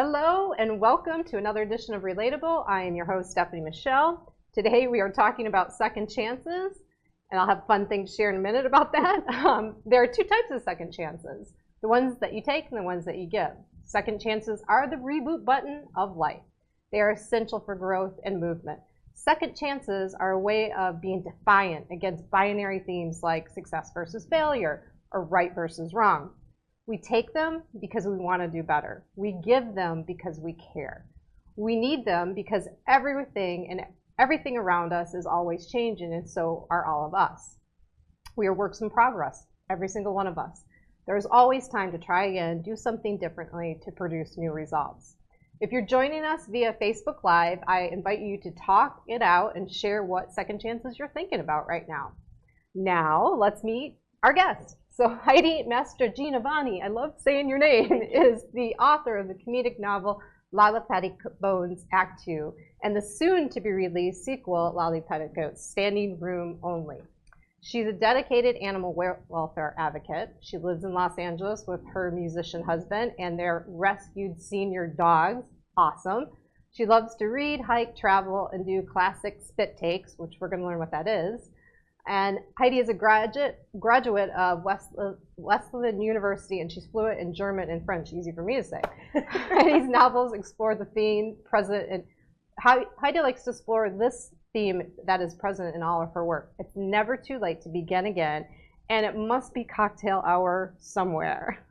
Hello and welcome to another edition of Relatable. I am your host, Stephanie Michele. Today we are talking about second chances, and I'll have fun things to share in a minute about that. There are two types of second chances, the ones that you take and the ones that you give. Second chances are the reboot button of life. They are essential for growth and movement. Second chances are a way of being defiant against binary themes like success versus failure or right versus wrong. We take them because we want to do better. We give them because we care. We need them because everything around us is always changing, and so are all of us. We are works in progress, every single one of us. There's always time to try again, do something differently to produce new results. If you're joining us via Facebook Live, I invite you to talk it out and share what second chances you're thinking about right now. Now, let's meet our guest. So Heidi Mastrogiovanni, I love saying your name, is the author of the comedic novel Lollipatty Bones Act 2 and the soon-to-be-released sequel Lollipatty Standing Room Only. She's a dedicated animal welfare advocate. She lives in Los Angeles with her musician husband and their rescued senior dogs. Awesome. She loves to read, hike, travel, and do classic spit takes, which we're going to learn what that is. And Heidi is a graduate of Wesleyan University, and she's fluent in German and French, easy for me to say. Heidi's novels explore the theme present, and Heidi likes to explore this theme that is present in all of her work. It's never too late to begin again, and it must be cocktail hour somewhere.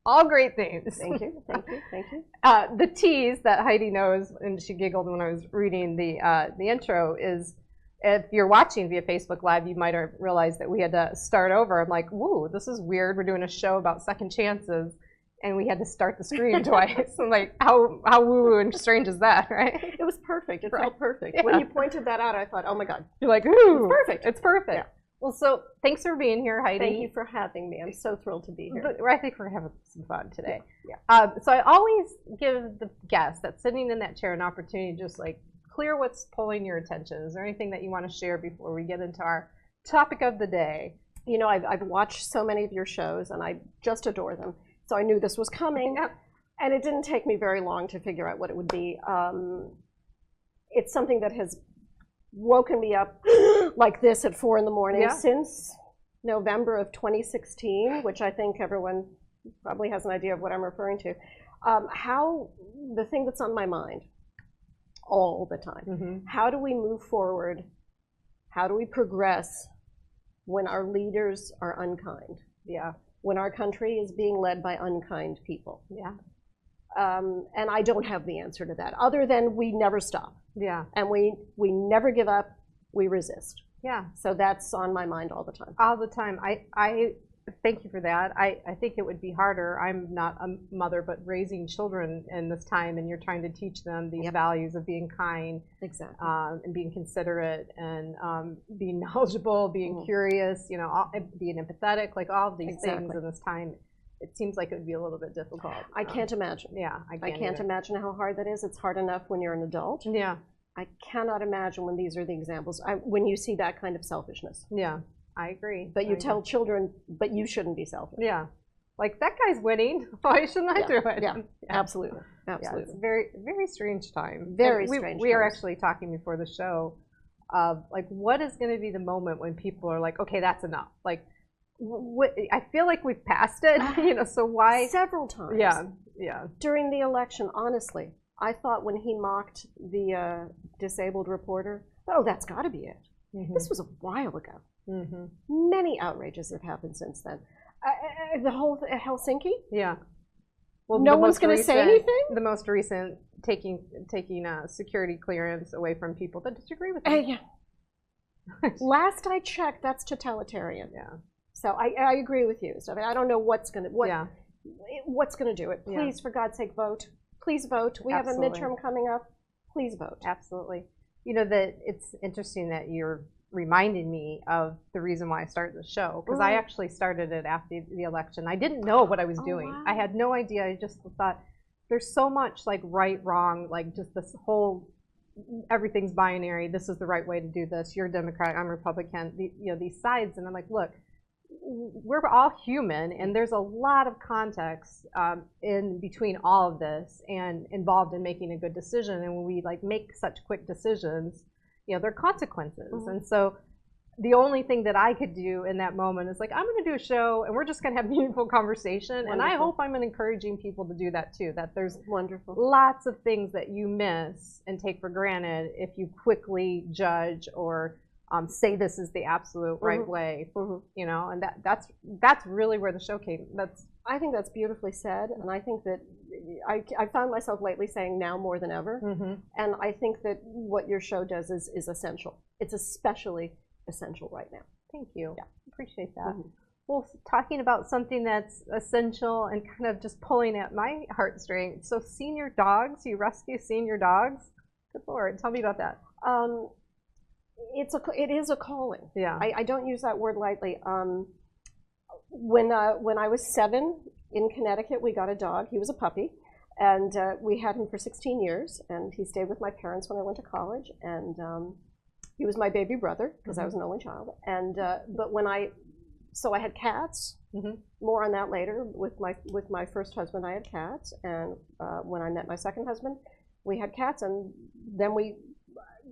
All great themes. Thank you, thank you, thank you. The tease that Heidi knows, and she giggled when I was reading the intro, is if you're watching via Facebook Live, you might have realized that we had to start over. I'm like, woo, this is weird. We're doing a show about second chances, and we had to start the screen twice. I'm like, how woo and strange is that, right? It was perfect. It Right. felt perfect. Yeah. When you pointed that out, I thought, oh my God. You're like, ooh, It's perfect. It's perfect. Yeah. Well, so thanks for being here, Heidi. Thank you for having me. I'm so thrilled to be here. But I think we're having some fun today. Yeah. So I always give the guest that's sitting in that chair an opportunity to just like clear what's pulling your attention. Is there anything that you want to share before we get into our topic of the day? You know, I've watched so many of your shows, and I just adore them. So I knew this was coming, and it didn't take me very long to figure out what it would be. It's something that has woken me up like this at 4 a.m. since November of 2016, which I think everyone probably has an idea of what I'm referring to. How the thing that's on my mind all the time, how do we move forward? How do we progress when our leaders are unkind? Yeah. When our country is being led by unkind people? Yeah. And I don't have the answer to that, other than we never stop. Yeah. And we never give up, we resist. Yeah. So that's on my mind all the time. All the time. I thank you for that. I think it would be harder. I'm not a mother, but raising children in this time, and you're trying to teach them these values of being kind, Exactly. And being considerate, and being knowledgeable, being curious, you know, being empathetic, like all of these things in this time. It seems like it would be a little bit difficult. I can't imagine. Yeah, I can't imagine how hard that is. It's hard enough when you're an adult. Yeah. I cannot imagine when these are the examples, when you see that kind of selfishness. Yeah, I agree. But you tell children, but you shouldn't be selfish. Yeah. Like, that guy's winning. Why shouldn't I do it? Yeah, absolutely. Absolutely. Yeah, it's a very, very strange time. Very strange We are times. actually talking before the show of, like, what is going to be the moment when people are like, okay, that's enough. Like, I feel like we've passed it, you know, so why? Several times. Yeah, yeah. During the election, honestly, I thought when he mocked the disabled reporter, oh, that's got to be it. This was a while ago. Many outrages have happened since then. The whole Helsinki? Yeah. Well, no one's going to say anything? The most recent, taking security clearance away from people that disagree with you. Yeah. Last I checked, that's totalitarian. Yeah. So I agree with you. So I don't know what's going to do it. Please, for God's sake, vote. Please vote. We have a midterm coming up. Please vote. Absolutely. You know, that it's interesting that you're reminding me of the reason why I started the show, because I actually started it after the election. I didn't know what I was doing. Wow. I had no idea. I just thought there's so much like right, wrong, like just this whole everything's binary. This is the right way to do this. You're Democrat, I'm Republican. You know, these sides, and I'm like, look, we're all human, and there's a lot of context in between all of this and involved in making a good decision. And when we like make such quick decisions, you know, there are consequences. And so the only thing that I could do in that moment is like, I'm going to do a show and we're just going to have meaningful conversation. Wonderful. And I hope I'm encouraging people to do that too, that there's Wonderful. Lots of things that you miss and take for granted if you quickly judge or say this is the absolute right way, you know, and that's really where the show came. I think that's beautifully said, and I think that I found myself lately saying now more than ever, and I think that what your show does is essential. It's especially essential right now. Thank you. Yeah, appreciate that. Well, talking about something that's essential and kind of just pulling at my heartstrings. So senior dogs, you rescue senior dogs. Good Lord, tell me about that. It is a calling. Yeah. I don't use that word lightly. When I was 7 in Connecticut, we got a dog. He was a puppy, and we had him for 16 years. And he stayed with my parents when I went to college. And he was my baby brother because I was an only child. And but so I had cats. More on that later. With my first husband, I had cats, and when I met my second husband, we had cats, and then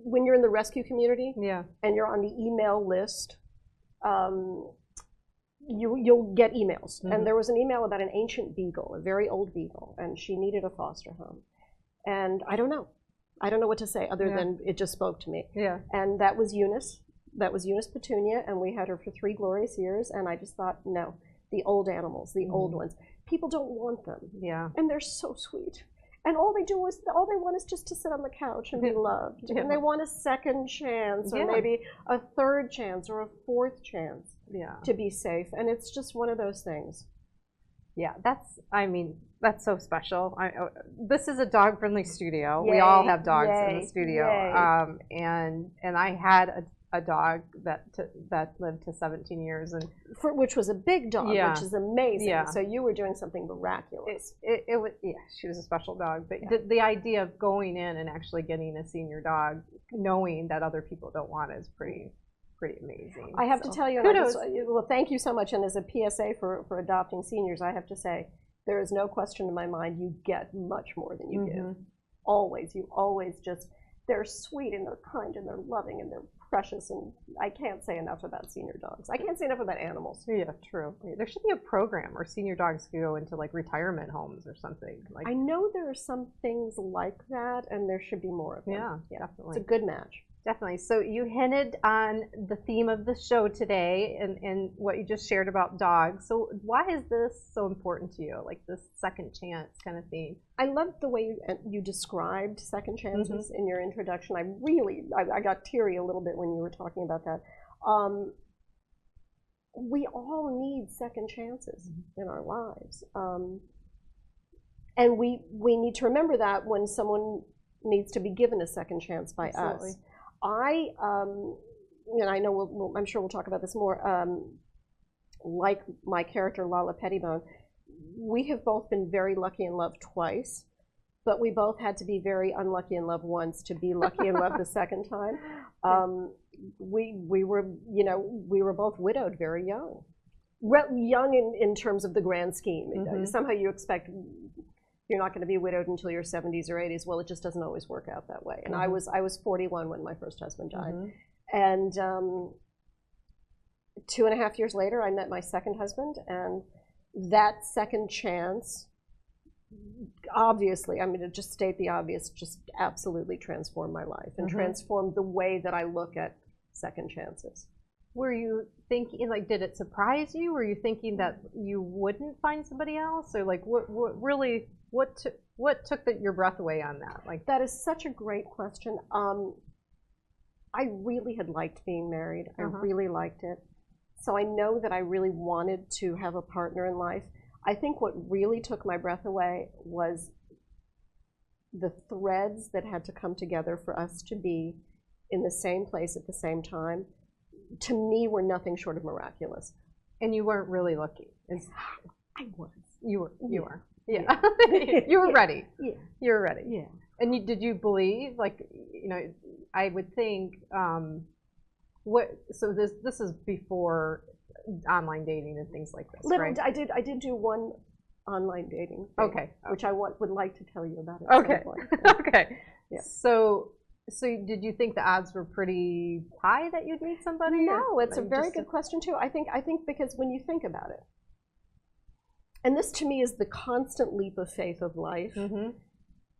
when you're in the rescue community, and you're on the email list, you'll get emails. And there was an email about an ancient beagle, a very old beagle, and she needed a foster home. And I don't know what to say other than it just spoke to me. And that was Eunice. That was Eunice Petunia, and we had her for 3 glorious years. And I just thought, no, the old animals, the old ones, people don't want them. And they're so sweet. And all they want is just to sit on the couch and be loved. And they want a second chance, or maybe a third chance, or a fourth chance to be safe. And it's just one of those things. Yeah, that's so special. This is a dog-friendly studio. Yay. We all have dogs in the Yay. studio. And I had a dog that lived to 17 years, and which was a big dog, which is amazing. Yeah. So you were doing something miraculous. It was, she was a special dog. But the idea of going in and actually getting a senior dog, knowing that other people don't want it, is pretty amazing. I have to tell you, well, thank you so much. And as a PSA for adopting seniors, I have to say, there is no question in my mind you get much more than you give. Always. You always just, they're sweet and they're kind and they're loving and they're precious, and I can't say enough about senior dogs. I can't say enough about animals. Yeah, true. There should be a program where senior dogs could go into like retirement homes or something. I know there are some things like that, and there should be more of them. Yeah, definitely. It's a good match. Definitely. So you hinted on the theme of the show today and what you just shared about dogs. So why is this so important to you, like this second chance kind of theme? I loved the way you described second chances in your introduction. I got teary a little bit when you were talking about that. We all need second chances in our lives. And we need to remember that when someone needs to be given a second chance by us. And I know I'm sure we'll talk about this more. Like my character Lala Pettibone, we have both been very lucky in love twice, but we both had to be very unlucky in love once to be lucky in love the second time. We were both widowed very young. Young in terms of the grand scheme. Somehow you expect you're not going to be widowed until your 70s or 80s. Well, it just doesn't always work out that way. And I was 41 when my first husband died. And 2.5 years later, I met my second husband. And that second chance, obviously, I'm going to just state the obvious, just absolutely transformed my life and transformed the way that I look at second chances. Were you thinking, like, did it surprise you? Were you thinking that you wouldn't find somebody else? Or like, what took your breath away on that? Like, that is such a great question. I really had liked being married. I really liked it. So I know that I really wanted to have a partner in life. I think what really took my breath away was the threads that had to come together for us to be in the same place at the same time. To me, were nothing short of miraculous. And you weren't really looking. I was. You were. Yeah. You were ready. Yeah. You were ready. Yeah. And did you believe, like, I would think, so this is before online dating and things like this, Little, right? I did do one online dating thing, Okay. which I would like to tell you about. Okay. Okay. Yeah. So did you think the odds were pretty high that you'd meet somebody? No, it's a very good question too. I think because when you think about it, and this to me is the constant leap of faith of life. Mm-hmm.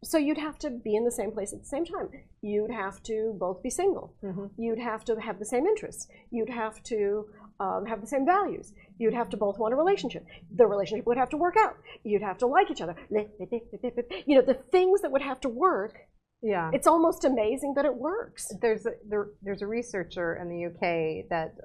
So you'd have to be in the same place at the same time. You'd have to both be single. Mm-hmm. You'd have to have the same interests. You'd have to have the same values. You'd have to both want a relationship. The relationship would have to work out. You'd have to like each other. You know, the things that would have to work. Yeah. It's almost amazing that it works. There's a researcher in the UK that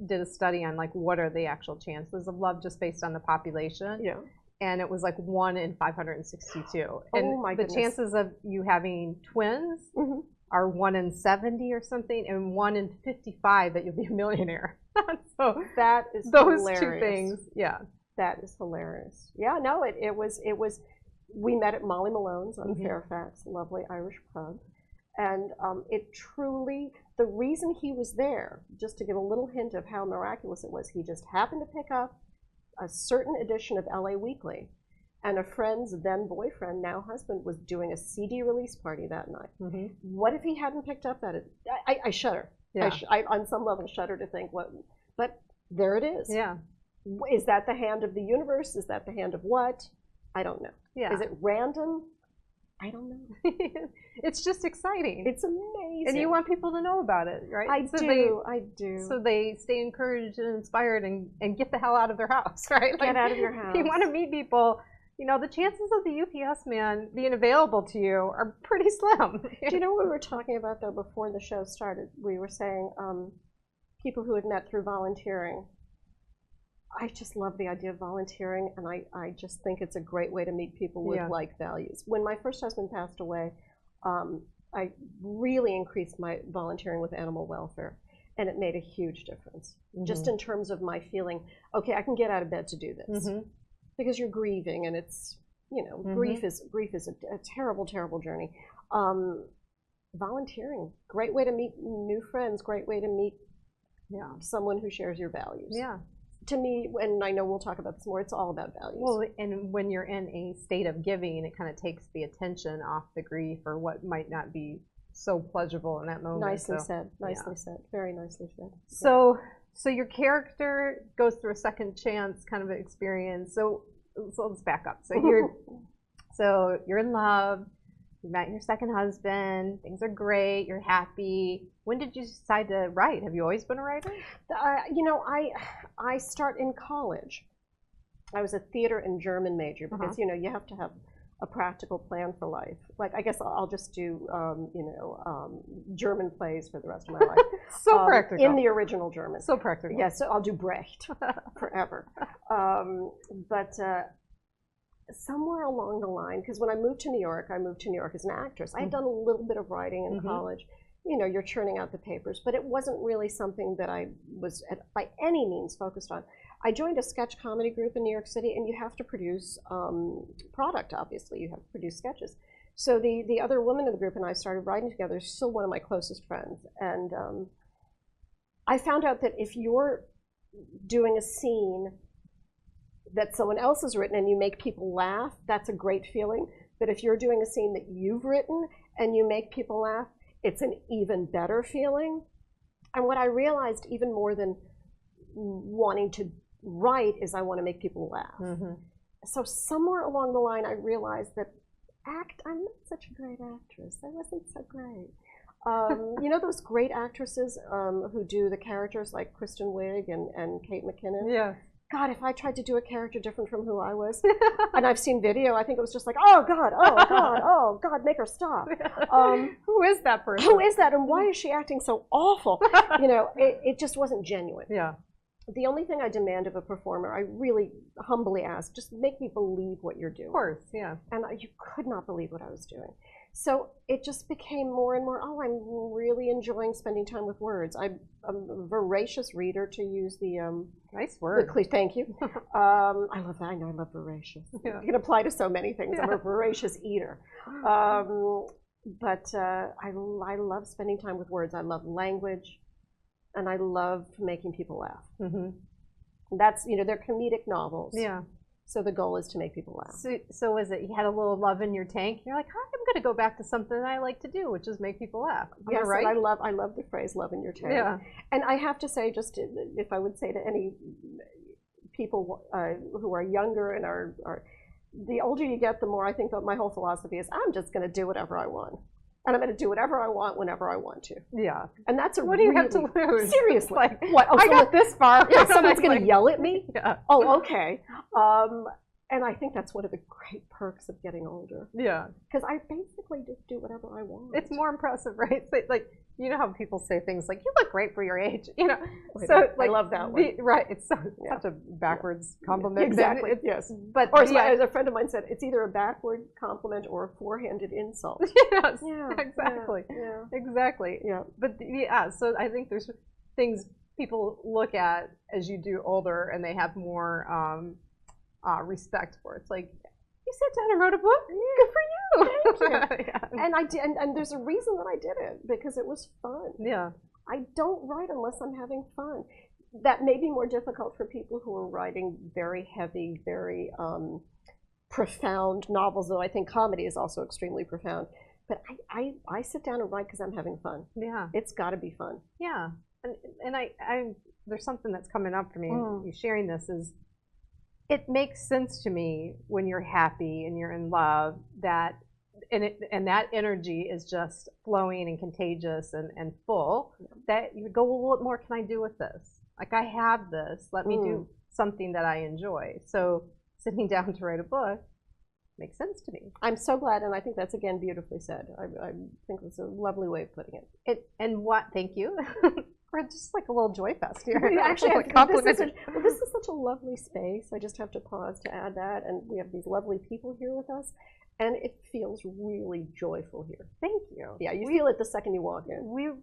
did a study on like what are the actual chances of love just based on the population. Yeah. And it was like 1 in 562. And oh my goodness. The chances of you having twins Mm-hmm. are 1 in 70 or something, and 1 in 55 that you'll be a millionaire. So that is those hilarious. two things, yeah. That is hilarious. Yeah, no, it was. We met at Molly Malone's on Mm-hmm. Fairfax, lovely Irish pub, and it truly. The reason he was there, just to give a little hint of how miraculous it was, he just happened to pick up a certain edition of LA Weekly, and a friend's then boyfriend, now husband, was doing a CD release party that night. Mm-hmm. What if he hadn't picked up that? I shudder. Yeah. I on some level shudder to think what, but there it is. Yeah. Is that the hand of the universe? Is that the hand of what? I don't know. Yeah. Is it random? I don't know. It's just exciting. It's amazing. And you want people to know about it, right? I do. So they stay encouraged and inspired and get the hell out of their house, right? Get out of your house. If you want to meet people, you know, the chances of the UPS man being available to you are pretty slim. Do you know what we were talking about, though, before the show started? We were saying people who had met through volunteering. I just love the idea of volunteering, and I just think it's a great way to meet people with like values. When my first husband passed away, I really increased my volunteering with animal welfare, and it made a huge difference. Mm-hmm. Just in terms of my feeling, okay, I can get out of bed to do this. Mm-hmm. Because you're grieving, and it's, you know, mm-hmm. grief is a terrible, terrible journey. Volunteering, great way to meet new friends, great way to meet someone who shares your values. Yeah. To me, and I know we'll talk about this more, it's all about values. Well, and when you're in a state of giving, it kind of takes the attention off the grief or what might not be so pleasurable in that moment. Nicely said. Nicely said. Very nicely said. So your character goes through a second chance kind of experience. So let's back up. So you're in love. You met your second husband. Things are great. You're happy. When did you decide to write? Have you always been a writer? You know, I start in college. I was a theater and German major because you know you have to have a practical plan for life. Like I guess I'll just do German plays for the rest of my life. So practical. In the original German. So practical. Yes, so I'll do Brecht forever. But somewhere along the line, because when I moved to New York as an actress. I had done a little bit of writing in college. You know, you're churning out the papers, but it wasn't really something that I was by any means focused on. I joined a sketch comedy group in New York City, and you have to produce product, obviously. You have to produce sketches. So the other woman in the group and I started writing together. She's still one of my closest friends. And I found out that if you're doing a scene that someone else has written and you make people laugh, that's a great feeling. But if you're doing a scene that you've written and you make people laugh, it's an even better feeling. And what I realized even more than wanting to write is I want to make people laugh. Mm-hmm. So somewhere along the line, I realized that I'm not such a great actress. I wasn't so great. You know those great actresses who do the characters like Kristen Wiig and Kate McKinnon? Yeah. God, if I tried to do a character different from who I was, and I've seen video, I think it was just like, oh God, make her stop. Who is that person? Who is that, and why is she acting so awful? You know, it just wasn't genuine. Yeah. The only thing I demand of a performer, I really humbly ask, just make me believe what you're doing. Of course, yeah. And you could not believe what I was doing. So it just became more and more, I'm really enjoying spending time with words. I'm a voracious reader, to use the... nice word. Thank you. I love that. I know I love voracious. Yeah. It can apply to so many things. Yeah. I'm a voracious eater. But I love spending time with words. I love language. And I love making people laugh. Mm-hmm. That's, they're comedic novels. Yeah. So the goal is to make people laugh. So is it you had a little love in your tank? You're like, I'm going to go back to something that I like to do, which is make people laugh. Yes, right? And I love the phrase "love in your tank." Yeah. And I have to say, just if I would say to any people who are younger and are the older you get, the more I think that my whole philosophy is I'm just going to do whatever I want. And I'm going to do whatever I want whenever I want to. Yeah. And that's what do you have to lose? Seriously. Like, what? Oh, I got this far. Yeah, someone's going to yell at me? Yeah. Oh, okay. And I think that's one of the great perks of getting older. Yeah. Because I basically just do whatever I want. It's more impressive, right? Like, how people say things like, you look great for your age, So, I love that one. Right. It's such a backwards compliment. Exactly. Yes. But, or as a friend of mine said, it's either a backward compliment or a four-handed insult. Yes. Yeah. Exactly. Yeah. Exactly. Yeah. But, so I think there's things people look at as you do older and they have more respect for. It's like, you sat down and wrote a book? Good for you. Thank you. Yeah. And I did, and there's a reason that I did it, because it was fun. Yeah. I don't write unless I'm having fun. That may be more difficult for people who are writing very heavy, very profound novels, though I think comedy is also extremely profound. But I sit down and write because I'm having fun. Yeah. It's got to be fun. Yeah. And I there's something that's coming up for me, you sharing this is, it makes sense to me when you're happy and you're in love that that energy is just flowing and contagious and full, that you go, well, what more can I do with this? Like, I have this, let me do something that I enjoy. So sitting down to write a book makes sense to me. I'm so glad, and I think that's, again, beautifully said. I think it's a lovely way of putting it. Thank you. We're just like a little joy fest here. Actually, this is such a lovely space. I just have to pause to add that. And we have these lovely people here with us. And it feels really joyful here. Thank you. Yeah, you feel it the second you walk in. We've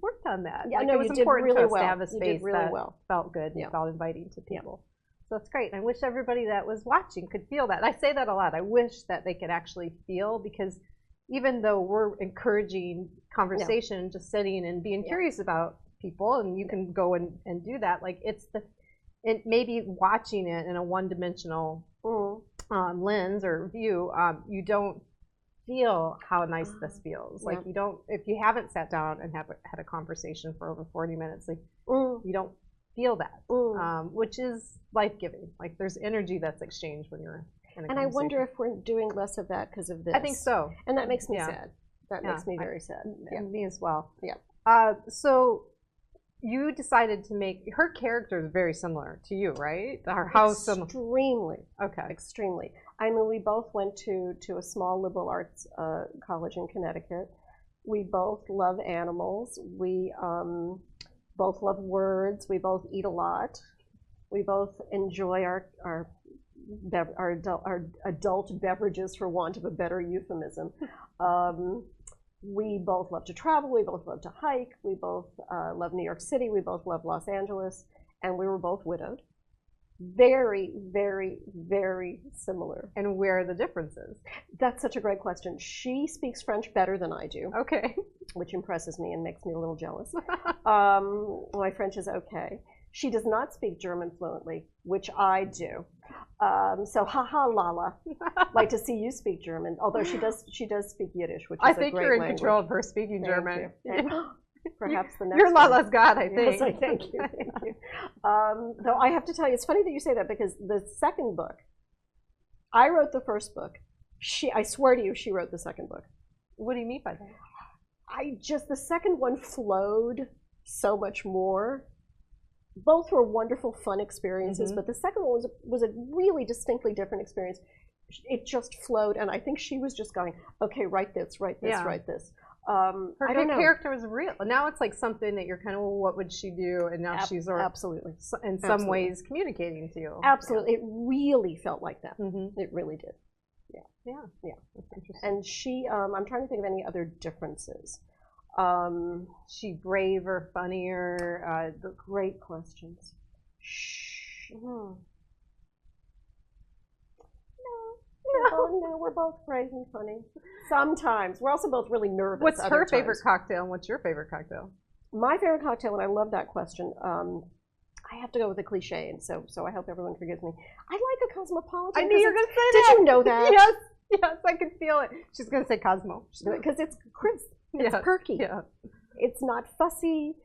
worked on that. Yeah, like, no, it was you did important really to us well. to have a space that felt good and felt inviting to people. So that's great. And I wish everybody that was watching could feel that. I say that a lot. I wish that they could actually feel, because even though we're encouraging conversation, just sitting and being curious about people, and you can go and do that, like it maybe watching it in a one-dimensional lens or view, you don't feel how nice this feels. Like, you don't, if you haven't sat down and had a conversation for over 40 minutes, like you don't feel that, which is life-giving. Like, there's energy that's exchanged when you're in a conversation. And I wonder if we're doing less of that because of this. I think so. And that makes me sad. That makes me very sad. And me as well. Yeah. So you decided to make, her character is very similar to you, right? Her house. Extremely. Okay. Extremely. I mean, we both went to a small liberal arts college in Connecticut. We both love animals. We both love words. We both eat a lot. We both enjoy our adult beverages, for want of a better euphemism. We both love to travel. We both love to hike. We both love New York City. We both love Los Angeles. And we were both widowed. Very, very, very similar. And where are the differences? That's such a great question. She speaks French better than I do. Okay. Which impresses me and makes me a little jealous. My French is okay. She does not speak German fluently, which I do. So haha Lala, like to see you speak German. Although she does speak Yiddish, which is a great language. I think you're in control of her speaking German. Perhaps the next You're Lala's God, I think. Yes, thank you, thank you. Though I have to tell you, it's funny that you say that, because the second book, I wrote the first book. I swear to you, she wrote the second book. What do you mean by that? The second one flowed so much more. Both were wonderful, fun experiences, but the second one was a really distinctly different experience. It just flowed, and I think she was just going, okay, write this, write this, write this. Her character was real. Now it's like something that you're kind of, well, what would she do? And now she's absolutely in some ways communicating to you. Absolutely. It really felt like that. It really did. Yeah. That's interesting. And she, I'm trying to think of any other differences. She braver, funnier? The great questions. Shh. No, we're both great and funny. Sometimes. We're also both really nervous. What's her favorite cocktail and what's your favorite cocktail? My favorite cocktail, and I love that question, I have to go with a cliche, and so I hope everyone forgives me. I like a cosmopolitan. I knew you were going to say Did that. you know that? Yes, yes, I could feel it. She's going to say Cosmo. Because it's crisp. It's perky. Yeah. It's not fussy.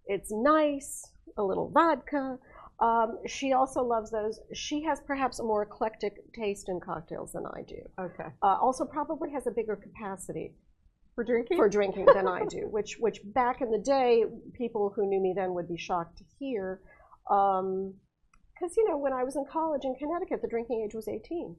It's nice. A little vodka. She also loves those. She has perhaps a more eclectic taste in cocktails than I do. Okay. Also probably has a bigger capacity For drinking? for drinking than I do, which back in the day, people who knew me then would be shocked to hear. Because, you know, when I was in college in Connecticut, the drinking age was 18.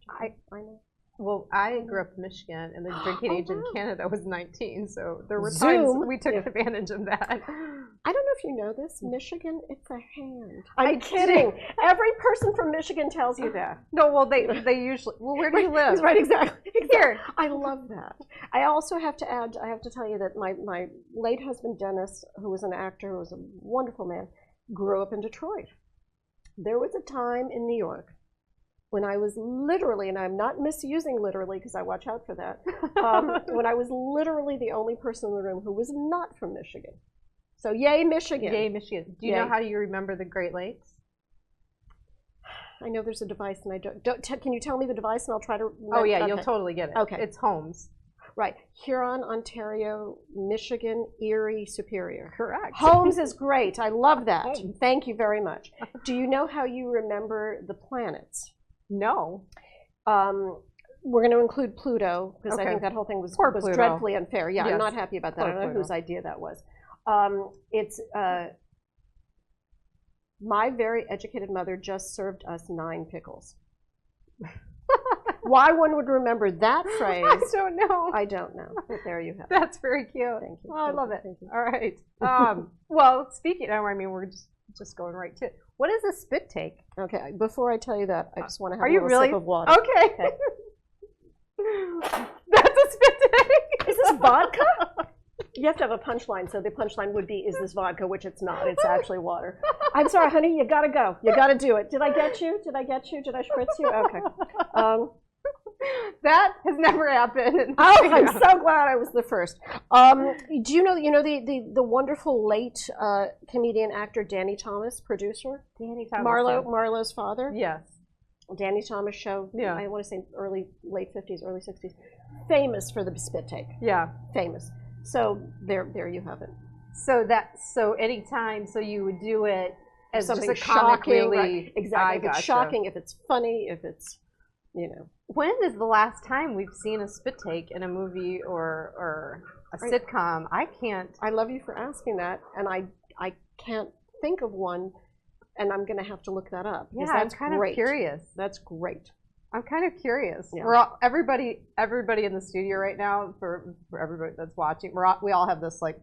I know. Well, I grew up in Michigan, and the drinking age in Canada was 19, so there were Zoom. times we took advantage of that. I don't know if you know this. Michigan, it's a hand. I'm kidding. Every person from Michigan tells you that. No, well, they usually. Well, where do you live? Right, exactly. Here. I love that. I also have to add. I have to tell you that my late husband Dennis, who was an actor, who was a wonderful man, grew up in Detroit. There was a time in New York when I was literally, and I'm not misusing literally because I watch out for that, when I was literally the only person in the room who was not from Michigan. So yay, Michigan. Yay, Michigan. Do you know how you remember the Great Lakes? I know there's a device, and I don't can you tell me the device, and I'll try to remember? Oh, yeah, you'll totally get it. Okay. It's Holmes. Right. Huron, Ontario, Michigan, Erie, Superior. Correct. Holmes is great. I love that. Holmes. Thank you very much. Do you know how you remember the planets? No. We're going to include Pluto, because I think that whole thing was dreadfully unfair. Yeah, yes. I'm not happy about that. I don't know whose idea that was. It's my very educated mother just served us 9 pickles. Why one would remember that phrase, I don't know. I don't know. But there you have it. That's very cute. Thank you. Oh, I love it. Thank you. All right. Well, speaking of, I mean, we're just going right to it. What is a spit take? Okay, before I tell you that, I just want to have a little really? sip of water. Okay. That's a spit take. Is this vodka? You have to have a punchline, so the punchline would be, is this vodka, which it's not. It's actually water. I'm sorry, honey, you gotta go. You gotta do it. Did I get you? Did I get you? Did I spritz you? Okay. That has never happened. Oh, I'm so glad I was the first. Do you know the wonderful late comedian actor Danny Thomas, producer? Danny Thomas. Marlowe's father? Yes. Danny Thomas show, yeah. I want to say late 50s, early 60s. Famous for the spit take. Yeah. Famous. So there you have it. So anytime, so you would do it as something just a comic shocking, really. Right. Exactly. If it's shocking, if it's funny, if it's, you know. When is the last time we've seen a spit take in a movie or a sitcom? I can't. I love you for asking that, and I can't think of one, and I'm going to have to look that up. Yeah, that's I'm kind great. of curious. That's great. I'm kind of curious. Yeah. We're all, everybody in the studio right now, for everybody that's watching, we all have this like,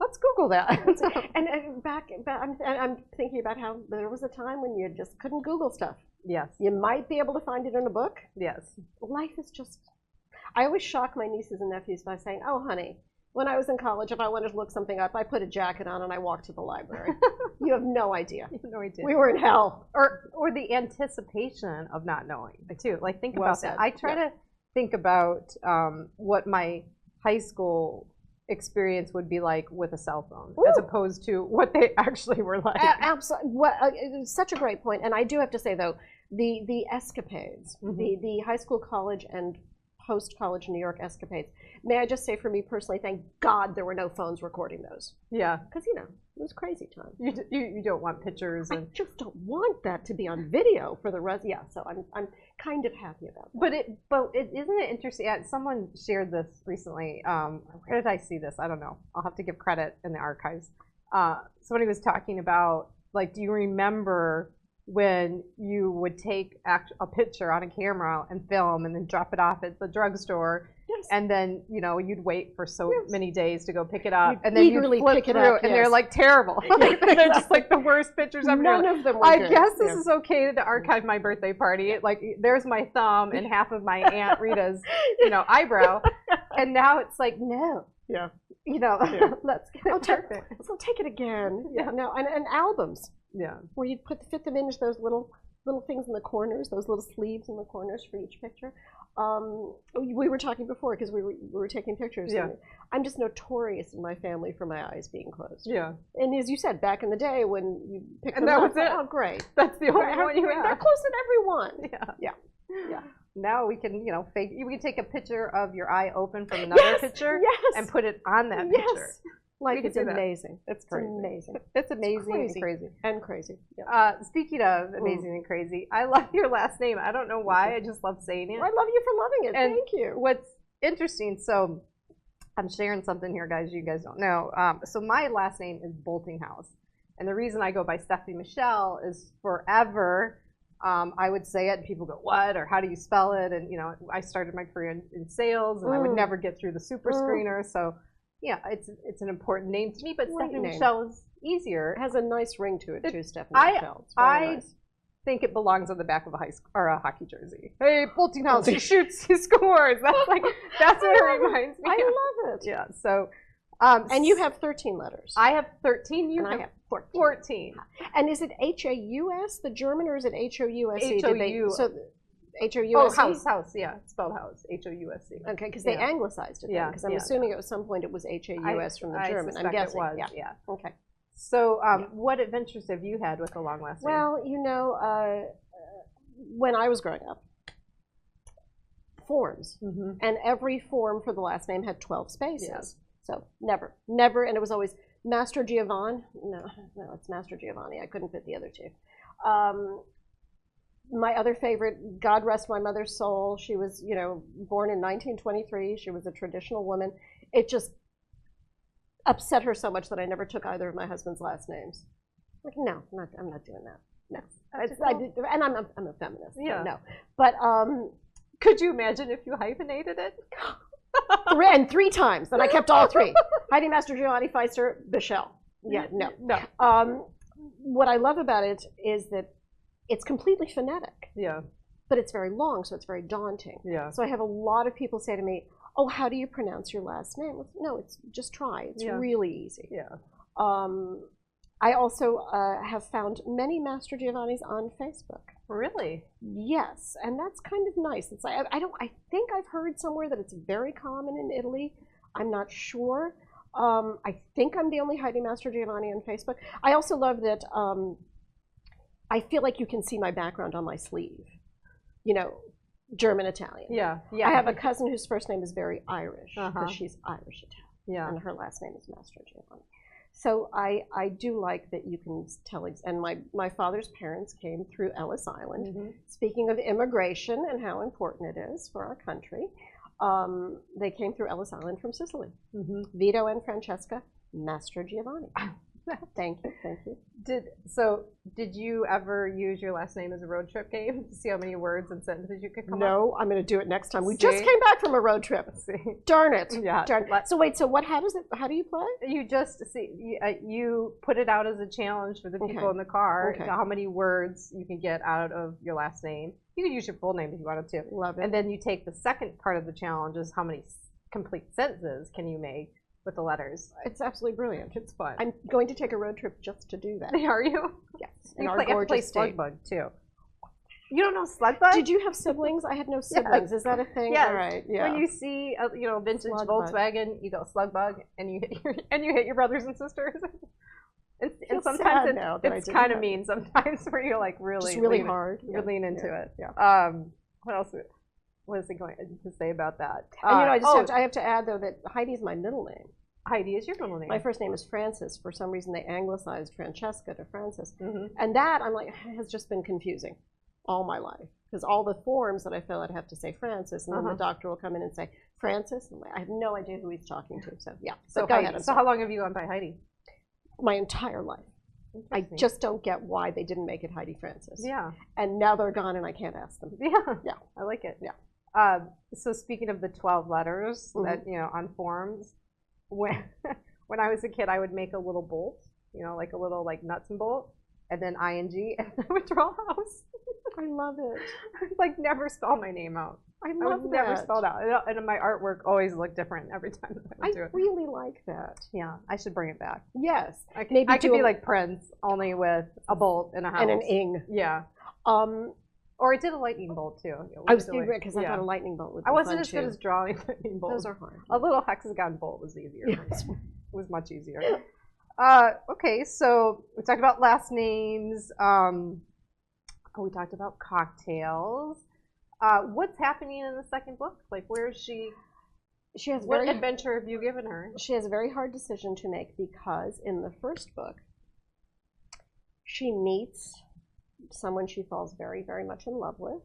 let's Google that. and I'm thinking about how there was a time when you just couldn't Google stuff. Yes. You might be able to find it in a book. Yes. Life is just, I always shock my nieces and nephews by saying, oh, honey, when I was in college, if I wanted to look something up, I put a jacket on and I walked to the library. You have no idea. You have no idea. We were in hell. Or the anticipation of not knowing, too. Like, think about that. I try to think about what my high school experience would be like with a cell phone, as opposed to what they actually were like. Absolutely. Such a great point. And I do have to say, though, the escapades, the high school, college, and post-college New York escapades. May I just say, for me personally, thank God there were no phones recording those. Yeah. Because, you know, it was crazy time. You don't want pictures. And I just don't want that to be on video for the rest. Yeah, so I'm kind of happy about that. But isn't it interesting? Someone shared this recently. Where did I see this? I don't know. I'll have to give credit in the archives. Somebody was talking about, like, do you remember when you would take a picture on a camera and film and then drop it off at the drugstore? Yes. And then, you know, you'd wait for many days to go pick it up. And then you'd flip through and they're like terrible. They're just like the worst pictures ever. None of them were I good. guess this is okay to archive my birthday party. Like, there's my thumb and half of my Aunt Rita's, you know, eyebrow. And now it's like, no. Yeah. You know, let's get it perfect. So take it again. Yeah. No, and albums. Yeah. Where you'd fit them into those little little things in the corners, those little sleeves in the corners for each picture. We were talking before because we were taking pictures. Yeah. And I'm just notorious in my family for my eyes being closed. Yeah. And as you said, back in the day when you picked And them that up, was it. oh, great. That's the only one you have. They're close at everyone. Yeah. Yeah. Now we can, fake. We can take a picture of your eye open from another picture and put it on that picture. Like, it's amazing. It's crazy. Amazing. It's amazing and crazy. And crazy. Yeah. Speaking of amazing and crazy, I love your last name. I don't know why. I just love saying it. I love you for loving it. And thank you. What's interesting, so I'm sharing something here, guys, you guys don't know. So my last name is Boltinghouse. And the reason I go by Stephanie Michele is forever, I would say it and people go, what? Or how do you spell it? And, I started my career in sales and I would never get through the super screener. So, yeah, it's an important name to me, but Stephanie Michele is easier. It has a nice ring to it, too, Stephanie Michele. I think it belongs on the back of a hockey jersey. Hey, Boltinghouse, he shoots, he scores. That's what it reminds me. I love it. Yeah, so. And you have 13 letters. I have 13. You have 14. And is it H-A-U-S, the German, or is it H-O-U-S-E? H-O-U. So H-O-U-S-E? Oh, house, yeah. It's spelled house, H-O-U-S-E. Okay, because they anglicized it then, because I'm assuming at some point it was H-A-U-S from the German. I'm guessing. It was, yeah. Okay. So what adventures have you had with a long last name? Well, when I was growing up, forms, and every form for the last name had 12 spaces. Yes. So never, and it was always Mastrogiovanni. No, it's Mastrogiovanni. I couldn't fit the other two. My other favorite, God rest my mother's soul, she was, born in 1923. She was a traditional woman. It just upset her so much that I never took either of my husband's last names. Like, no, I'm not doing that. No. And I'm a feminist, so no. But could you imagine if you hyphenated it? And 3 times, and I kept all 3. Heidi Mastrogiovanni, Pfizer, Michele. Yeah, no. What I love about it is that it's completely phonetic. Yeah. But it's very long, so it's very daunting. Yeah. So I have a lot of people say to me, oh, how do you pronounce your last name? No, it's just try. It's really easy. Yeah. I also have found many Mastrogiovannis on Facebook. Really? Yes, and that's kind of nice. It's like I think I've heard somewhere that it's very common in Italy. I'm not sure. I think I'm the only Heidi Mastrogiovanni on Facebook. I also love that I feel like you can see my background on my sleeve. German Italian. Yeah. I have a cousin whose first name is very Irish because she's Irish Italian. Yeah. And her last name is Mastrogiovanni. So I do like that you can tell, and my father's parents came through Ellis Island. Speaking of immigration and how important it is for our country, they came through Ellis Island from Sicily. Vito and Francesca Mastrogiovanni. Thank you. Did you ever use your last name as a road trip game to see how many words and sentences you could come up? No, I'm going to do it next time. We just came back from a road trip. Darn it. Yeah. Darn. So wait, how do you play? You just you put it out as a challenge for the people in the car, how many words you can get out of your last name. You could use your full name if you wanted to. Love it. And then you take the second part of the challenge is how many complete sentences can you make with the letters. It's absolutely brilliant. It's fun. I'm going to take a road trip just to do that. Are you? Yes. In our gorgeous state. Slugbug too. You don't know Slugbug? Did you have siblings? I had no siblings. Yes. Is that a thing? Yes. All right. Yeah. When you see a vintage Volkswagen, you go Slugbug, and you hit your brothers and sisters. And sometimes it's kind of mean. Sometimes where you're like really hard. You're leaning into it. Yeah. What else? What is it going to say about that? And I have to add though that Heidi is my middle name. Heidi is your middle name. My first name is Frances. For some reason, they anglicized Francesca to Frances, and that I'm like has just been confusing all my life because all the forms that I fill out have to say Frances, and then the doctor will come in and say Frances, and I have no idea who he's talking to. So yeah. So go ahead. So how long have you gone by Heidi? My entire life. I just don't get why they didn't make it Heidi Frances. Yeah. And now they're gone, and I can't ask them. Yeah. Yeah. I like it. Yeah. So speaking of the 12 letters that, on forms, when I was a kid, I would make a little bolt, like a little nuts and bolt, and then ing, and I would draw a house. I love it. I never spell my name out. I love that. Never spelled out. And my artwork always looked different every time I would do it. I really like that. Yeah, I should bring it back. Yes. I could be like Prince, only with a bolt and a house. And an ing. Yeah. Or it did a lightning bolt too. I was because I thought a lightning bolt would be I wasn't fun as good too. as drawing lightning bolts. Those are hard. A little hexagon bolt was easier. Yes. It was much easier. Okay, so we talked about last names. We talked about cocktails. What's happening in the second book? Like, where is she? She has what adventure have you given her? She has a very hard decision to make because in the first book, she meets someone she falls very, very much in love with.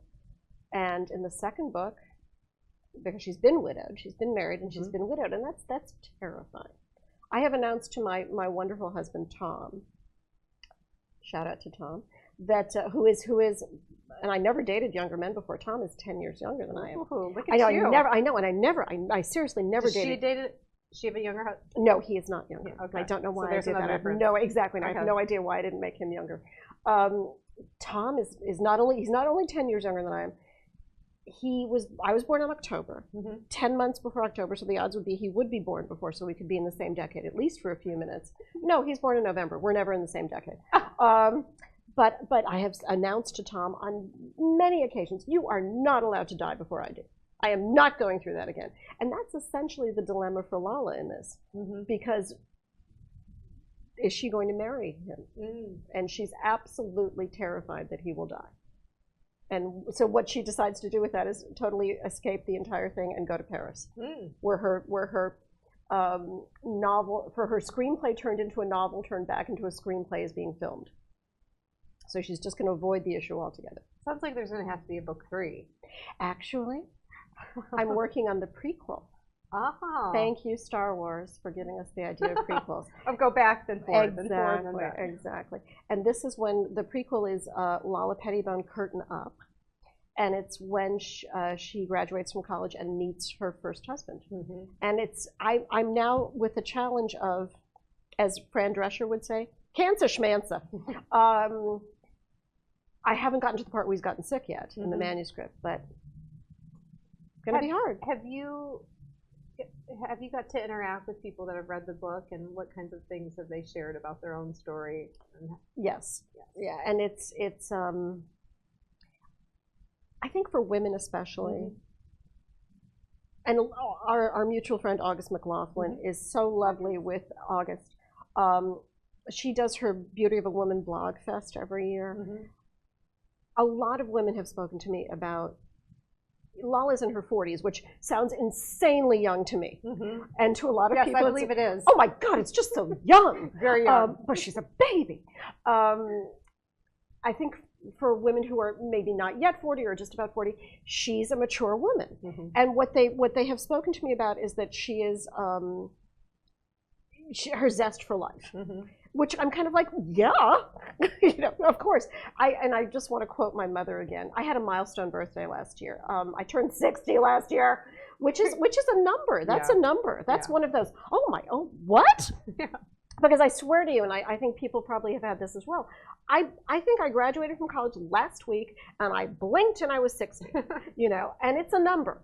And in the second book, because she's been widowed, she's been married and she's been widowed, and that's terrifying. I have announced to my wonderful husband, Tom, shout out to Tom, that who is, and I never dated younger men before. Tom is 10 years younger than I am. Ooh, look at you. I seriously never dated. She have a younger husband? No, he is not younger. Yeah, okay. I don't know why so I did that. No, exactly. Okay. I have no idea why I didn't make him younger. Tom is not only, he's not only 10 years younger than I am. I was born in October, 10 months before October, so the odds would be he would be born before, so we could be in the same decade, at least for a few minutes. No, he's born in November. We're never in the same decade. But I have announced to Tom on many occasions, you are not allowed to die before I do. I am not going through that again. And that's essentially the dilemma for Lala in this, because is she going to marry him? And she's absolutely terrified that he will die. And so what she decides to do with that is totally escape the entire thing and go to Paris, where her novel, for her screenplay turned into a novel, turned back into a screenplay is being filmed. So she's just going to avoid the issue altogether. Sounds like there's going to have to be a book 3. Actually, I'm working on the prequel. Oh. Thank you, Star Wars, for giving us the idea of prequels. Of go back then forth. Exactly. And this is when the prequel is Lala Pettibone Curtain Up. And it's when she graduates from college and meets her first husband. And I'm now with the challenge of, as Fran Drescher would say, cancer schmancer. I haven't gotten to the part where he's gotten sick yet in the manuscript, but it's going to be hard. Have you got to interact with people that have read the book, and what kinds of things have they shared about their own story? Yes. Yeah, and it's I think for women especially, and our mutual friend August McLaughlin is so lovely with August. She does her Beauty of a Woman blog fest every year. A lot of women have spoken to me about, Lala's in her 40s, which sounds insanely young to me. And to a lot of people, I believe it is. Oh my God, it's just so young. Very young. But she's a baby. I think for women who are maybe not yet 40 or just about 40, she's a mature woman. And what they have spoken to me about is that she is, her zest for life. Which I'm kind of like, yeah, of course. I just want to quote my mother again. I had a milestone birthday last year. I turned 60 last year, which is a number. That's a number. That's one of those, oh, what? Because I swear to you, and I think people probably have had this as well, I think I graduated from college last week, and I blinked and I was 60, and it's a number.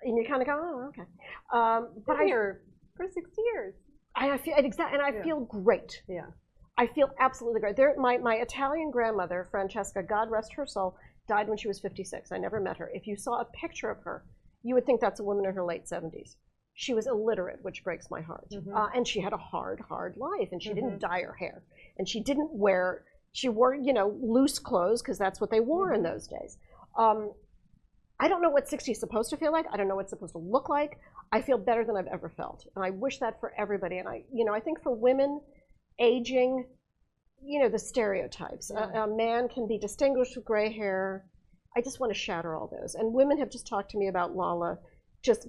And you kind of go, oh, okay. But here for 60 years. I feel exactly, and I feel great. I feel absolutely great. My Italian grandmother, Francesca, God rest her soul, died when she was 56. I never met her. If you saw a picture of her, you would think that's a woman in her late 70s. She was illiterate, which breaks my heart. And she had a hard life, and she didn't dye her hair, and she wore loose clothes because that's what they wore in those days. I don't know what 60 is supposed to feel like. I don't know what it's supposed to look like. I feel better than I've ever felt, and I wish that for everybody. And I think for women, aging, the stereotypes. A man can be distinguished with gray hair. I just want to shatter all those. And women have just talked to me about Lala just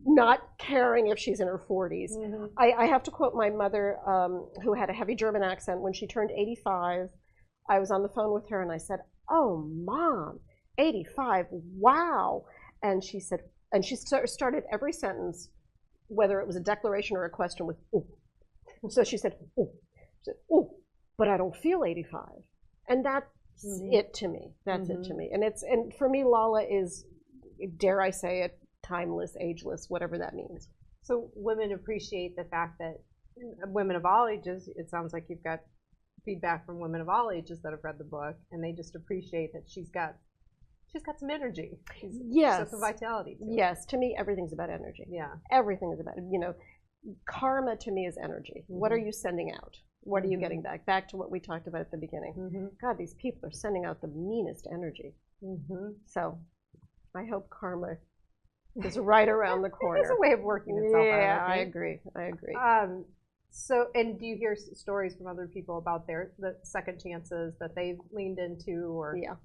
not caring if she's in her 40s. I have to quote my mother, who had a heavy German accent. When she turned 85, I was on the phone with her, and I said, "Oh, Mom, 85, wow." And she said, and she started every sentence, whether it was a declaration or a question, with "ooh." So she said, "Ooh." She said, "Ooh, but I don't feel 85." And that's it to me. That's it to me. And for me, Lala is, dare I say it, timeless, ageless, whatever that means. So women appreciate the fact that women of all ages, it sounds like you've got feedback from women of all ages that have read the book, and they just appreciate that she's got some energy. She's got some vitality to it. Yes, to me, everything's about energy. Yeah. Everything is about, karma to me is energy. What are you sending out? What are you getting back? Back to what we talked about at the beginning. God, these people are sending out the meanest energy. So I hope karma is right around the corner. There's a way of working itself out. Yeah, I agree. So, and do you hear stories from other people about the second chances that they've leaned into, or? Yeah,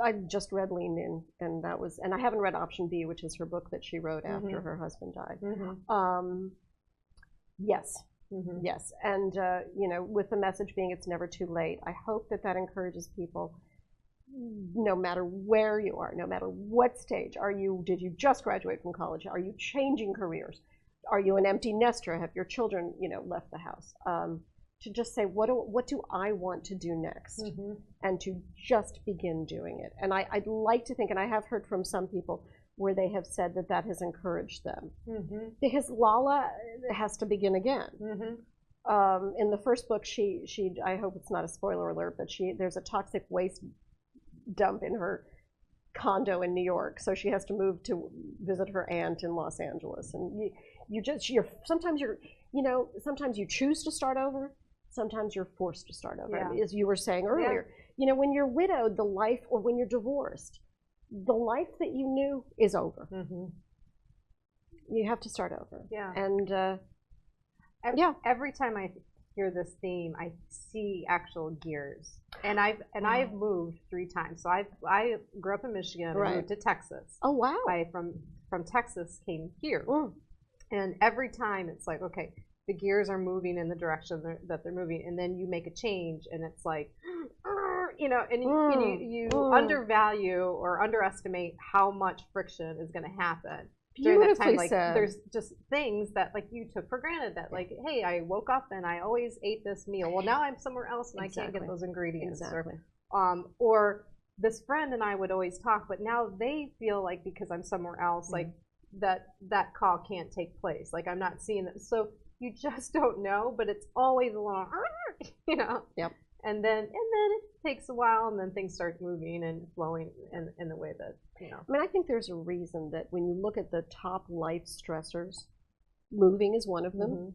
I just read Leaned In, and I haven't read Option B, which is her book that she wrote after her husband died. Yes, yes, and with the message being it's never too late, I hope that encourages people. No matter where you are, no matter what stage, did you just graduate from college? Are you changing careers? Are you an empty nester? Have your children, left the house? To just say, what do I want to do next? And to just begin doing it. And I'd like to think, and I have heard from some people where they have said that has encouraged them. Because Lala has to begin again. In the first book, she I hope it's not a spoiler alert, but there's a toxic waste dump in her condo in New York, so she has to move to visit her aunt in Los Angeles. And sometimes you choose to start over, sometimes you're forced to start over, as you were saying earlier. When you're widowed, or when you're divorced, the life that you knew is over. You have to start over. And every time I hear this theme, I see actual gears. And I've moved 3 times. So I grew up in Michigan and moved to Texas. Oh wow! I from Texas came here, and every time it's like, okay, the gears are moving in the direction that they're moving, and then you make a change, and it's like, and you undervalue or underestimate how much friction is going to happen. During that time, there's just things that you took for granted that hey, I woke up and I always ate this meal. Well, now I'm somewhere else and I can't get those ingredients. Or this friend and I would always talk, but now they feel like because I'm somewhere else, that call can't take place. I'm not seeing it. So you just don't know, but it's always a little, Yep. And then it takes a while, and then things start moving and flowing in the way that, I mean, I think there's a reason that when you look at the top life stressors, moving is one of them.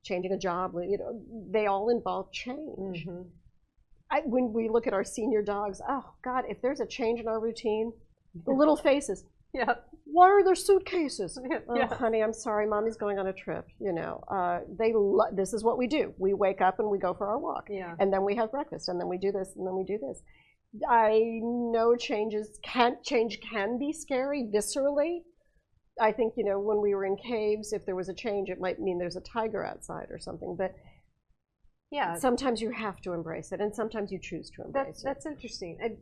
Changing a job, they all involve change. When we look at our senior dogs, oh God, if there's a change in our routine, the little faces. Why are there suitcases? Honey, I'm sorry, Mommy's going on a trip. This is what we do. We wake up and we go for our walk, and then we have breakfast, and then we do this, and then we do this. I know change can be scary viscerally. I think when we were in caves, if there was a change, it might mean there's a tiger outside or something. But sometimes you have to embrace it, and sometimes you choose to embrace it. That's interesting. And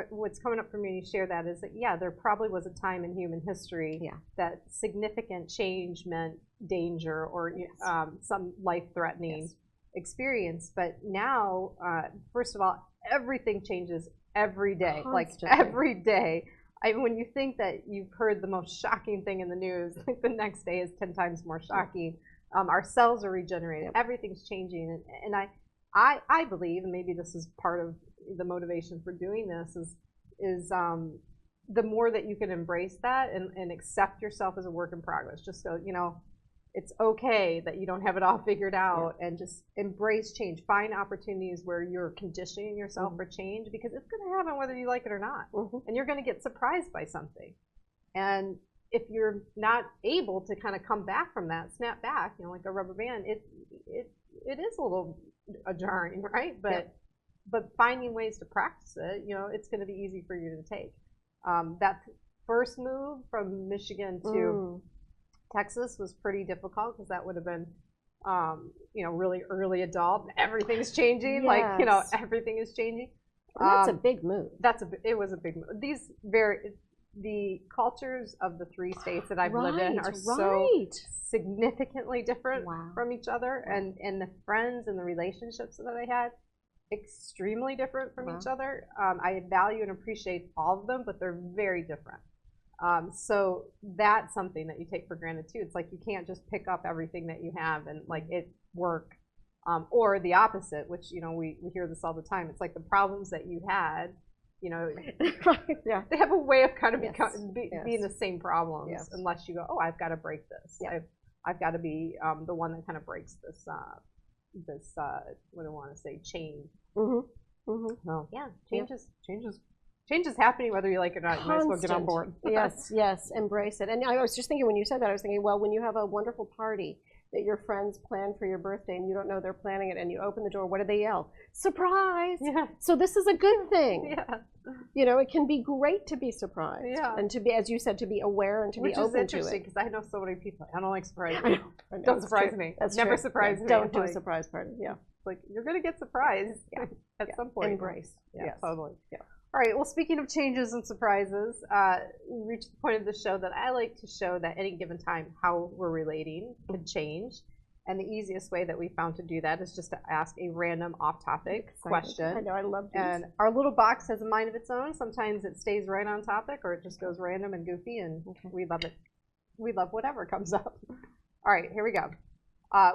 what's coming up for me to share that is that there probably was a time in human history that significant change meant danger or some life-threatening experience. But now, first of all, everything changes every day. Constantly. Every day. When you think that you've heard the most shocking thing in the news, the next day is 10 times more shocking. Our cells are regenerating. Everything's changing, and I believe, and maybe this is part of the motivation for doing this, is the more that you can embrace that and accept yourself as a work in progress. Just so it's okay that you don't have it all figured out, and just embrace change. Find opportunities where you're conditioning yourself for change, because it's going to happen whether you like it or not, and you're going to get surprised by something. And if you're not able to kind of come back from that, snap back, like a rubber band, it is a little jarring, right? But finding ways to practice it, it's going to be easy for you to take. That first move from Michigan to Texas was pretty difficult, because that would have been, really early adult. Everything's changing. Everything is changing. And that's a big move. It was a big move. The cultures of the 3 states that I've lived in are so significantly different from each other, and the friends and the relationships that I had, extremely different from each other. I value and appreciate all of them, but they're very different. So that's something that you take for granted too. It's like you can't just pick up everything that you have and it work. Or the opposite, which, you know, we hear this all the time. It's like the problems that you had, you know, Right, yeah. they have a way of kind of Yes. being the same problems, Yes. unless you go, oh, I've got to break this. Yeah. I've got to be the one that kind of breaks this, what do I want to say, chain. Mm-hmm. Mm-hmm. Well, yeah, change is happening whether you like it or not. You might as well get on board. Yes, yes, embrace it. And I was just thinking, when you said that, I was thinking, well, when you have a wonderful party that your friends plan for your birthday and you don't know they're planning it, and you open the door, what do they yell? Surprise! Yeah. So this is a good thing. Yeah. You know, it can be great to be surprised. Yeah. And to be, as you said, to be aware and to be open to it. Which is interesting, because I know so many people. I don't like surprises. I know, Don't surprise me. That's Never true. surprise me. Don't do a Like, surprise party. Yeah. like, you're going to get surprised at some point. Embrace. Yeah, Yes. totally. Yeah. All right, well, speaking of changes and surprises, we reached the point of the show that I like to show that any given time how we're relating can change. And the easiest way that we found to do that is just to ask a random off-topic question. I know, I love these. And our little box has a mind of its own. Sometimes it stays right on topic, or it just goes random and goofy, and we love it. We love whatever comes up. All right, here we go.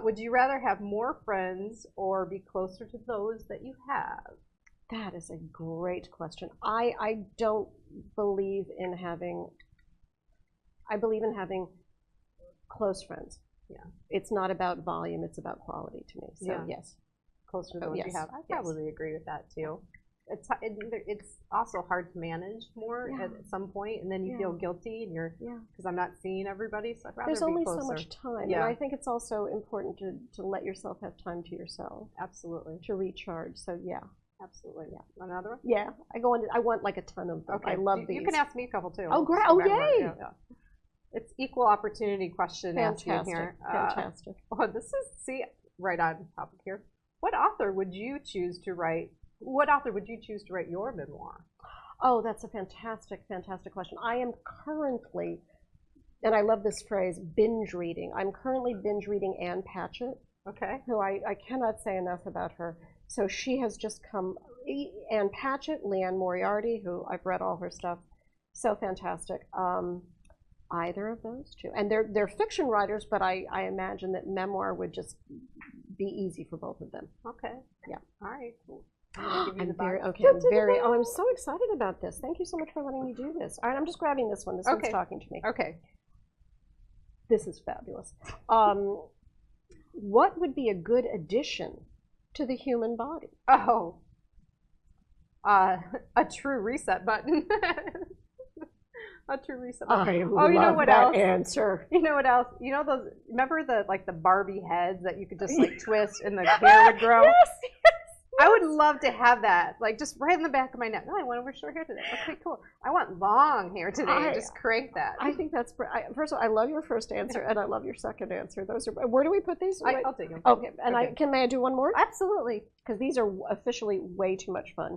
Would you rather have more friends or be closer to those that you have? That is a great question. I don't believe in having, I believe in having close friends. Yeah. It's not about volume, it's about quality to me. So yes. Closer to those yes. you have. I probably agree with that too. It's also hard to manage more at some point, and then you feel guilty, and you're because I'm not seeing everybody, so I'd rather There's be only closer. so much time, Yeah. and I think it's also important to let yourself have time to yourself, Absolutely. to recharge. So yeah, Absolutely. Yeah. Another one? yeah. I want like a ton of them. Okay. I love these. You can ask me a couple too. Oh, great! Just Oh, remember. yay! Yeah. It's equal opportunity question asking here. Fantastic. Oh, this is right on topic here. What author would you choose to write? What author would you choose to write your memoir? Oh, that's a fantastic, fantastic question. I am currently, and I love this phrase, binge reading. I'm currently binge reading Ann Patchett, Okay. who I cannot say enough about her. So she has just come, Ann Patchett, Leanne Moriarty, who I've read all her stuff, so fantastic. Either of those two. And they're fiction writers, but I imagine that memoir would just be easy for both of them. Okay. Yeah. All right. Cool. I'm so excited about this. Thank you so much for letting me do this. All right, I'm just grabbing this one. This one's talking to me. Okay. This is fabulous. What would be a good addition to the human body? Oh. A true reset button. A true reset button. Oh, you know what else? Answer. You know what else? You know those? Remember the Barbie heads that you could just twist and the hair would grow? Yes. I would love to have that, just right in the back of my neck. No, I want to wear short hair today. Okay, cool. I want long hair today. Just crank that. I think that's, first of all, I love your first answer, and I love your second answer. Those are, where do we put these? I'll take them. Okay, and may I do one more? Absolutely. Because these are officially way too much fun.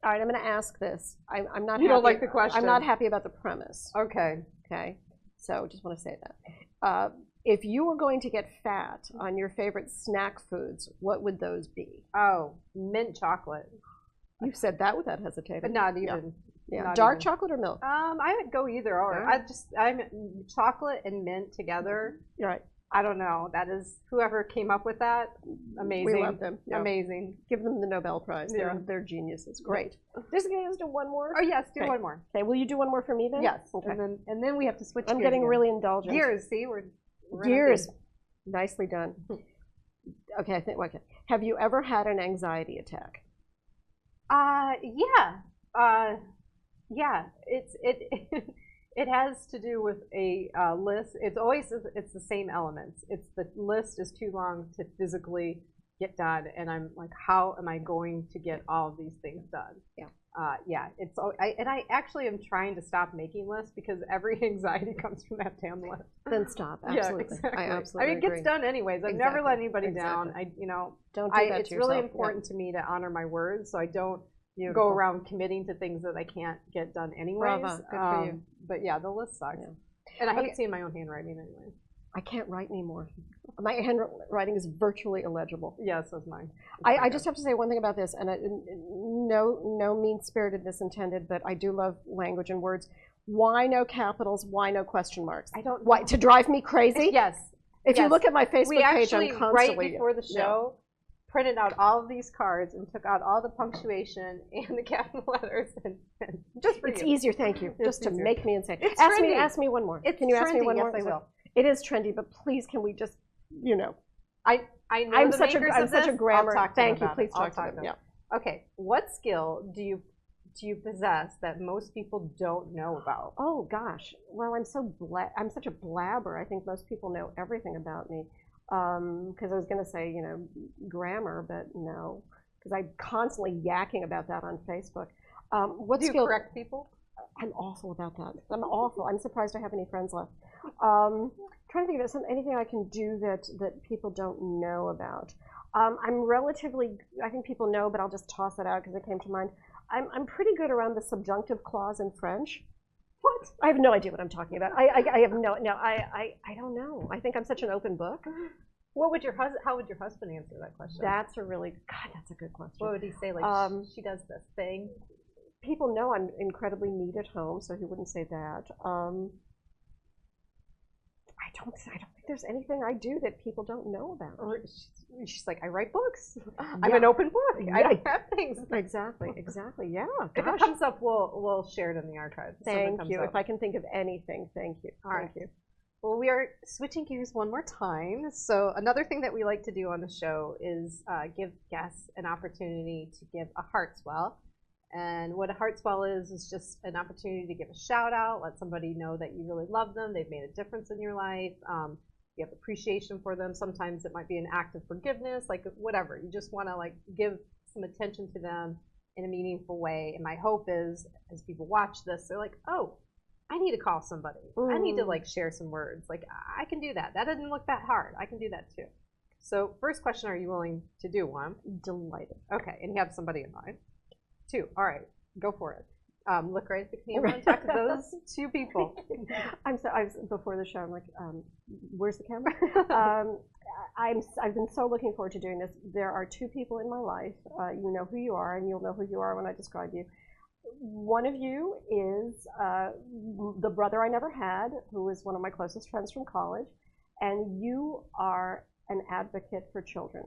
All right, I'm going to ask this. I'm not. You don't like the question. I'm not happy about the premise. Okay. Okay. So just want to say that. If you were going to get fat on your favorite snack foods, what would those be? Oh, mint chocolate. You said that without hesitating. But not even. Yeah. Not Dark even. chocolate or milk? I would go either or. Yeah. I'm chocolate and mint together. You're right. I don't know. That is whoever came up with that. Amazing. We love them. Yeah. Amazing. Give them the Nobel Prize. Yeah. They're geniuses. Great. Just gonna do one more. Oh yes, do Okay. one more. Okay. Will you do one more for me then? Yes. Okay. And then we have to switch. I'm gears getting again. really indulgent. Gears. See, we're Gears. Nicely done. Okay. I think. Okay. Have you ever had an anxiety attack? Yeah. Yeah. It has to do with a list. It's the same elements. It's the list is too long to physically get done, and I'm like, how am I going to get all of these things done? Yeah. Yeah. I actually am trying to stop making lists because every anxiety comes from that damn list. Then stop. Absolutely. Yeah, exactly. I absolutely it gets done anyways. I've never let anybody down. Don't do that it's to really yourself. important to me to honor my words, so I don't Beautiful. go around committing to things that I can't get done anyways. Bravo. Good for you. But yeah, the list sucks. Yeah. And I hate seeing my own handwriting anyway. I can't write anymore. My handwriting is virtually illegible. Yeah, so is mine. I just have to say one thing about this, and no mean-spiritedness intended, but I do love language and words. Why no capitals? Why no question marks? I don't know. Why, to drive me crazy? Yes. If you look at my Facebook we page, actually, I'm constantly... right before the show, printed out all of these cards and took out all the punctuation and the capital letters, and just for It's you. easier, thank you, just to make me insane. It's ask me one more. Can you ask me one more? Yes, I will. It is trendy, but please, can we just, you know. I know I'm the such makers I'm of such this. a grammar. Thank you. About Please it. talk to them. Yeah. Okay, what skill do you possess that most people don't know about? Oh gosh. Well, I'm such a blabber. I think most people know everything about me. Because I was going to say, you know, grammar, but no, because I'm constantly yakking about that on Facebook. What Do skill? you correct people? I'm awful about that. I'm awful. I'm surprised I have any friends left. Trying to think of anything I can do that people don't know about. I'm relatively, I think people know, but I'll just toss it out because it came to mind. I'm pretty good around the subjunctive clause in French. What? I have no idea what I'm talking about. I have I don't know. I think I'm such an open book. How would your husband answer that question? That's a good question. What would he say? Like, she does this thing. People know I'm incredibly neat at home, so he wouldn't say that. I don't think there's anything I do that people don't know about. Or she's like, I write books. I'm an open book. I don't have things. Exactly. Yeah. If it comes up, we'll share it in the archives. Thank you. If I can think of anything, thank you. Thank you. Well, we are switching gears one more time. So another thing that we like to do on the show is give guests an opportunity to give a heart swell. And what a heart swell is just an opportunity to give a shout out, let somebody know that you really love them, they've made a difference in your life, you have appreciation for them. Sometimes it might be an act of forgiveness, like whatever. You just want to like give some attention to them in a meaningful way. And my hope is, as people watch this, they're like, oh, I need to call somebody. I need to like share some words. Like, I can do that. That doesn't look that hard. I can do that too. So first question, are you willing to do one? Delighted. Okay, and you have somebody in mind? Two. All right, go for it. Look right at the camera and talk to those two people. Before the show, I'm like, where's the camera? I've been so looking forward to doing this. There are two people in my life. You know who you are, and you'll know who you are when I describe you. One of you is the brother I never had, who is one of my closest friends from college, and you are an advocate for children.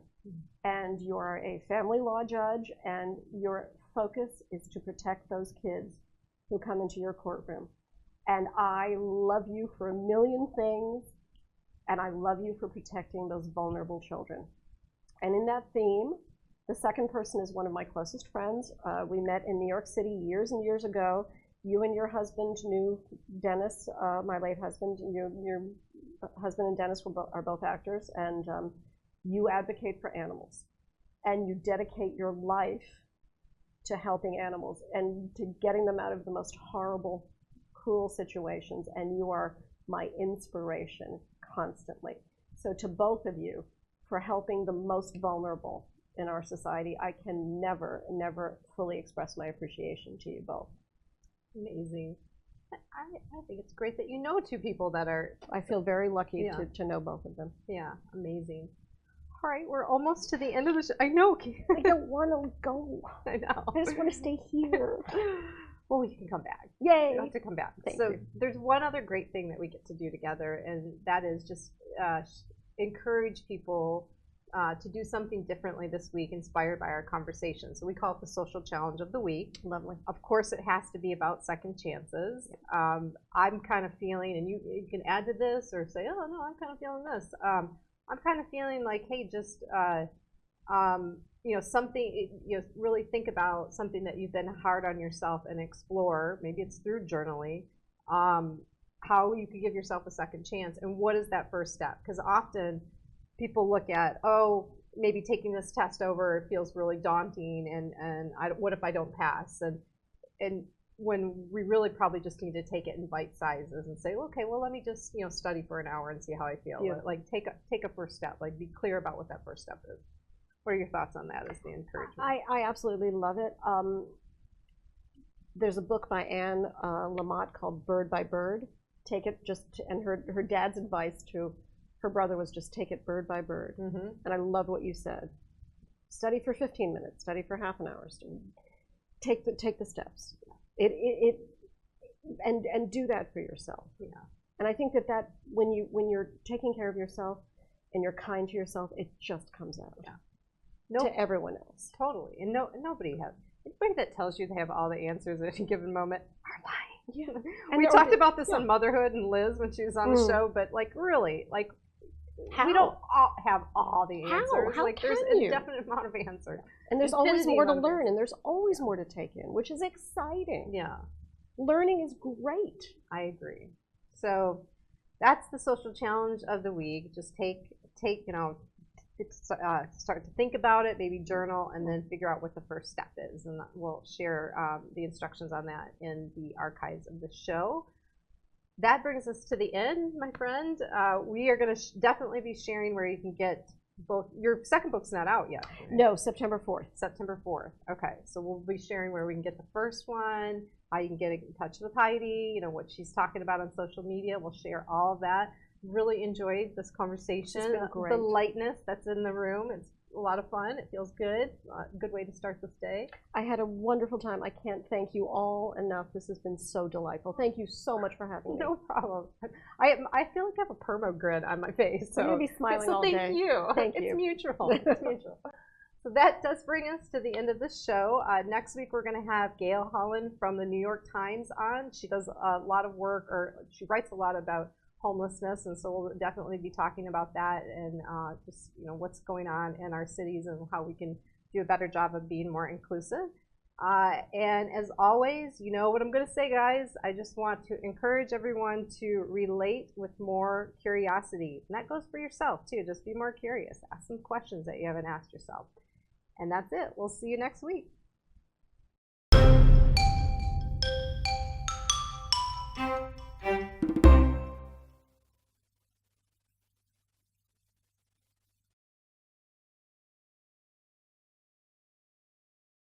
And you're a family law judge, and your focus is to protect those kids who come into your courtroom. And I love you for a million things, and I love you for protecting those vulnerable children. And in that theme, the second person is one of my closest friends. We met in New York City years and years ago. You and your husband knew Dennis, my late husband. Your husband and Dennis are both actors, and you advocate for animals. And you dedicate your life to helping animals and to getting them out of the most horrible, cruel situations, and you are my inspiration constantly. So to both of you, for helping the most vulnerable in our society, I can never fully express my appreciation to you both. Amazing. I think it's great that you know two people that are... I feel very lucky to know both of them. Yeah, amazing. All right, we're almost to the end of the show. I know. I don't want to go. I know. I just want to stay here. Well, you can come back. Yay. You have to come back. Thank you. There's one other great thing that we get to do together, and that is just encourage people to do something differently this week, inspired by our conversation. So we call it the social challenge of the week. Lovely. Of course, it has to be about second chances. I'm kind of feeling, and you can add to this or say, oh, no, I'm kind of feeling this. I'm kind of feeling like, hey, just, something, really think about something that you've been hard on yourself and explore. Maybe it's through journaling, how you could give yourself a second chance. And what is that first step? Because often people look at, oh, maybe taking this test over, it feels really daunting. And what if I don't pass? And when we really probably just need to take it in bite sizes and say, okay, well, let me just study for an hour and see how I feel. Yeah. Like take a first step. Like be clear about what that first step is. What are your thoughts on that as the encouragement? I absolutely love it. There's a book by Anne Lamott called Bird by Bird. Take it and her dad's advice to her brother was just take it bird by bird. Mm-hmm. And I love what you said. Study for 15 minutes. Study for half an hour. Take the steps. and do that for yourself. Yeah. And I think that when you're taking care of yourself and you're kind to yourself, it just comes out to everyone else. Totally. And nobody has. Anybody that tells you they have all the answers at any given moment are lying. Yeah. And we talked about this on Motherhood and Liz when she was on the show, but like really, like we don't all have all the answers. How like there's a definite amount of answers. And there's always more to learn, and there's always more to take in, which is exciting. Yeah. Learning is great. I agree. So that's the social challenge of the week. Just take start to think about it, maybe journal, and then figure out what the first step is. And we'll share the instructions on that in the archives of the show. That brings us to the end, my friend. We are going to definitely be sharing where you can get both. Your second book's not out yet. Right? No, September 4th. September 4th. Okay, so we'll be sharing where we can get the first one, how you can get in touch with Heidi, what she's talking about on social media. We'll share all of that. Really enjoyed this conversation. It's been great. The lightness that's in the room. It's a lot of fun. It feels good. A good way to start this day. I had a wonderful time. I can't thank you all enough. This has been so delightful. Thank you so much for having me. No problem. I feel like I have a perma grin on my face. So I'm going to be smiling all day. Thank you. Thank you. It's mutual. It's mutual. So that does bring us to the end of the show. Next week we're going to have Gail Holland from the New York Times on. She does a lot of work, or she writes a lot about homelessness, and so we'll definitely be talking about that and just what's going on in our cities and how we can do a better job of being more inclusive. And as always, you know what I'm going to say, guys. I just want to encourage everyone to relate with more curiosity, and that goes for yourself too. Just be more curious. Ask some questions that you haven't asked yourself. And that's it. We'll see you next week.